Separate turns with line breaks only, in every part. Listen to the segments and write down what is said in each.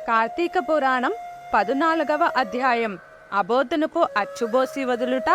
కార్తీక పురాణం 14వ అధ్యాయం. అబోధనకు అచ్చుబోసి వదులుట.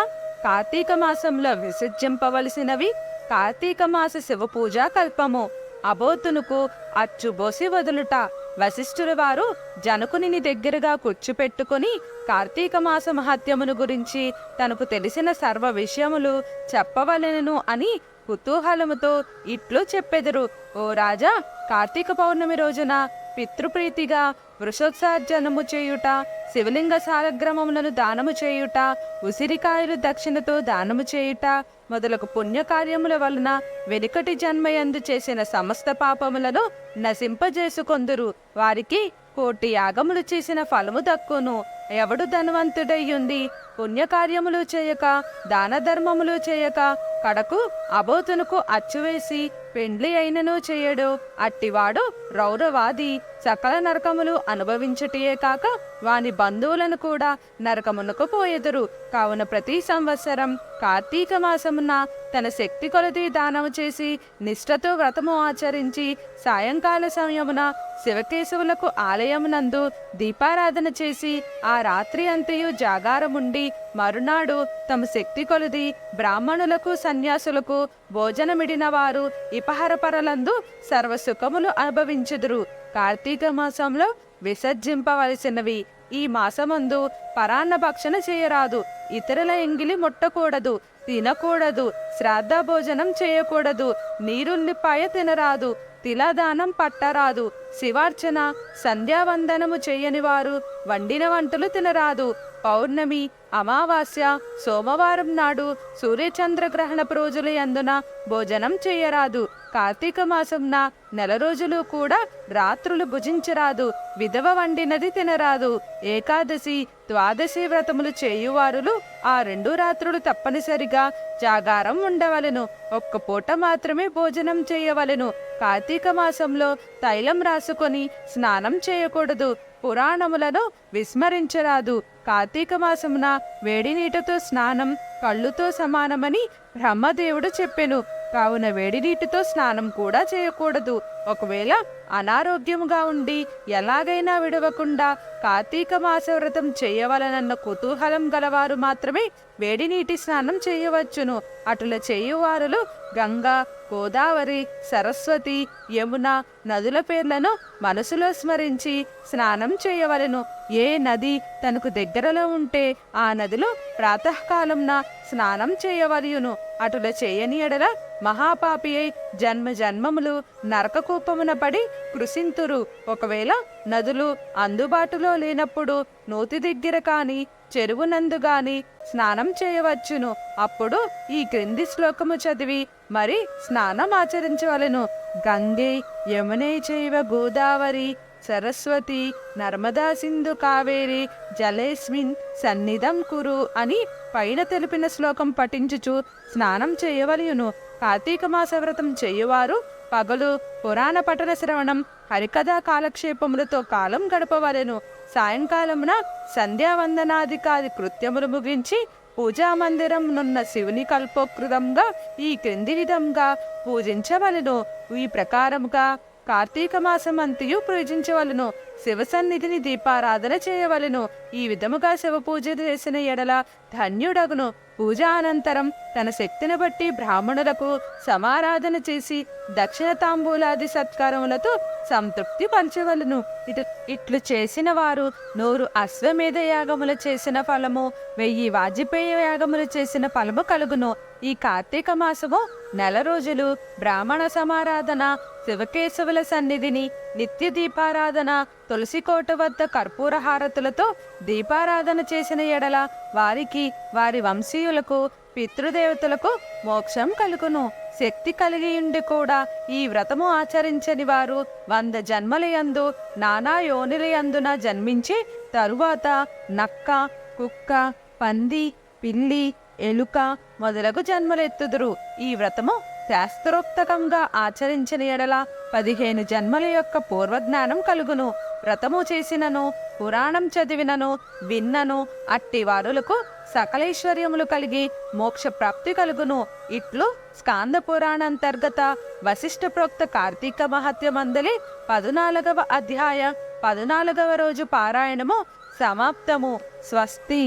కార్తీక మాసంలో విసర్జింపవలసినవి. కార్తీక మాస శివ పూజా కల్పము. అబోధనకు అచ్చుబోసి వదులుట. వశిష్ఠుల వారు జనకుని దగ్గరగా కూర్చుపెట్టుకుని కార్తీక మాస మహత్యమును గురించి తనకు తెలిసిన సర్వ విషయములు చెప్పవలెను అని కుతూహలముతో ఇట్లు చెప్పెదరు. ఓ రాజా, కార్తీక పౌర్ణమి రోజున పితృప్రీతిగా వృషోత్సర్జనము చేయుట, శివలింగ సాలగ్రామములను దానము చేయుట, ఉసిరికాయలు దక్షిణతో దానము చేయుట మొదలగు పుణ్యకార్యముల వలన వెనుకటి జన్మయందు చేసిన సమస్త పాపములను నశింపజేసుకొందురు. వారికి కోటి యాగములు చేసిన ఫలము దక్కును. ఎవడు ధనవంతుడయ్యుంది పుణ్యకార్యములు చేయక దాన ధర్మములు చేయక కడకు అబోతునకు అచ్చువేసి పెండ్లి అయినను చేయడు, అట్టివాడు రౌరవాది. సకల నరకములు అనుభవించుటయే కాక వాని బంధువులను కూడా నరకమునకు పోయెదురు. కావున ప్రతి సంవత్సరం కార్తీక మాసమున తన శక్తి కొలది దానము చేసి నిష్ఠతో వ్రతము ఆచరించి సాయంకాల సమయమున శివకేశవులకు ఆలయమునందు దీపారాధన చేసి ఆ రాత్రి అంతయు జాగారముండి మరునాడు తమ శక్తి కొలది బ్రాహ్మణులకు సన్యాసులకు భోజనమిడిన వారు ఇపహరపరలందు సర్వసుఖములు అనుభవించుదురు. కార్తీక మాసంలో విసర్జింపవలసినవి. ఈ మాసమందు పరాన్న భక్షణ చేయరాదు, ఇతరుల ఎంగిలి ముట్టకూడదు, తినకూడదు, శ్రాద్ధ భోజనం చేయకూడదు, నీరుల్లిపాయ తినరాదు, తిలదానం పట్టరాదు, శివార్చన సంధ్యావందనము చేయని వారు వండిన వంటలు తినరాదు. పౌర్ణమి, అమావాస్య, సోమవారం నాడు సూర్యచంద్రగ్రహణపు రోజుల యందున భోజనం చేయరాదు. కార్తీక మాసంన నెల రోజులు కూడా రాత్రులు భుజించరాదు. విధవ వండినది తినరాదు. ఏకాదశి, ద్వాదశి వ్రతములు చేయువారులు ఆ 2 రాత్రులు తప్పనిసరిగా జాగారం ఉండవలెను. ఒక్క పూట మాత్రమే భోజనం చేయవలెను. కార్తీక మాసంలో తైలం రాసుకొని స్నానం చేయకూడదు. పురాణములను విస్మరించరాదు. కార్తీక మాసమున వేడి నీటితో స్నానం కళ్ళుతో సమానమని బ్రహ్మదేవుడు చెప్పెను. కావున వేడి నీటితో స్నానం కూడా చేయకూడదు. ఒకవేళ అనారోగ్యముగా ఉండి ఎలాగైనా విడవకుండా కార్తీక మాస వ్రతం చేయవలనన్న కుతూహలం గలవారు మాత్రమే వేడి నీటి స్నానం చేయవచ్చును. అటుల చేయువారులు గంగా, గోదావరి, సరస్వతి, యమున నదుల పేర్లను మనసులో స్మరించి స్నానం చేయవలెను. ఏ నది తనకు దగ్గరలో ఉంటే ఆ నదిలో ప్రాతకాలంన స్నానం చేయవలయును. అటుల చేయని ఎడల మహాపాపి అయి జన్మ జన్మములు నరకకూపమున పడి కృషింతురు. ఒకవేళ నదులు అందుబాటులో లేనప్పుడు నూతి దగ్గర కాని చెరువునందు గాని స్నానం చేయవచ్చును. అప్పుడు ఈ క్రింది శ్లోకము చదివి మరి స్నానం ఆచరించవలెను. గంగే యమునే చైవ గోదావరి సరస్వతి నర్మదా సింధు కావేరి జలేస్మిన్ సన్నిధం కురు అని పైన తెలిపిన శ్లోకం పఠించుచు స్నానం చేయవలయును. కార్తీక మాస వ్రతం చేయువారు పగలు పురాణ పఠన శ్రవణం, హరికథా కాలక్షేపములతో కాలం గడపవలెను. సాయంకాలమున సంధ్యావందనాదికాది కృత్యములు ముగించి పూజా మందిరం నున్న శివుని కల్పోకృతంగా ఈ క్రింది విధంగా పూజించవలెను. ఈ ప్రకారముగా కార్తీక మాసమంతయు పూజించవలెను. శివసన్నిధిని దీపారాధన చేయవలెను. ఈ విధముగా శివ పూజ చేసిన ఎడల ధన్యుడగును. పూజ అనంతరం తన శక్తిని బట్టి బ్రాహ్మణులకు సమారాధన చేసి దక్షిణ తాంబూలాది సత్కారములతో సంతృప్తి పంచవలను. ఇట్లు చేసిన వారు 100 అశ్వమేధ యాగములు చేసిన ఫలము, 1000 వాజపేయ యాగములు చేసిన ఫలము కలుగును. ఈ కార్తీక మాసము నెల రోజులు బ్రాహ్మణ సమారాధన, శివకేశవుల సన్నిధిని నిత్య దీపారాధన, తులసి కోట వద్ద కర్పూర హారతులతో దీపారాధన చేసిన ఎడల వారికి వారి వంశీయులకు పితృదేవతలకు మోక్షం కలుగును. శక్తి కలిగియుండి కూడా ఈ వ్రతము ఆచరించని వారు 100 జన్మలయందు నానా యోనిలయందున జన్మించి తరువాత నక్క, కుక్క, పంది, పిల్లి, ఎలుక మొదలగు జన్మలెత్తుదురు. ఈ వ్రతము శాస్త్రోక్తకంగా ఆచరించిన ఎడల 15 జన్మల యొక్క పూర్వజ్ఞానం కలుగును. వ్రతము చేసినను పురాణం చదివినను విన్నను అట్టి వారులకు సకలైశ్వర్యములు కలిగి మోక్ష ప్రాప్తి కలుగును. ఇట్లు స్కాంద పురాణాంతర్గత వశిష్ఠ ప్రోక్త కార్తీక మహత్యమందలి 14వ అధ్యాయ 14వ రోజు పారాయణము సమాప్తము. స్వస్తి.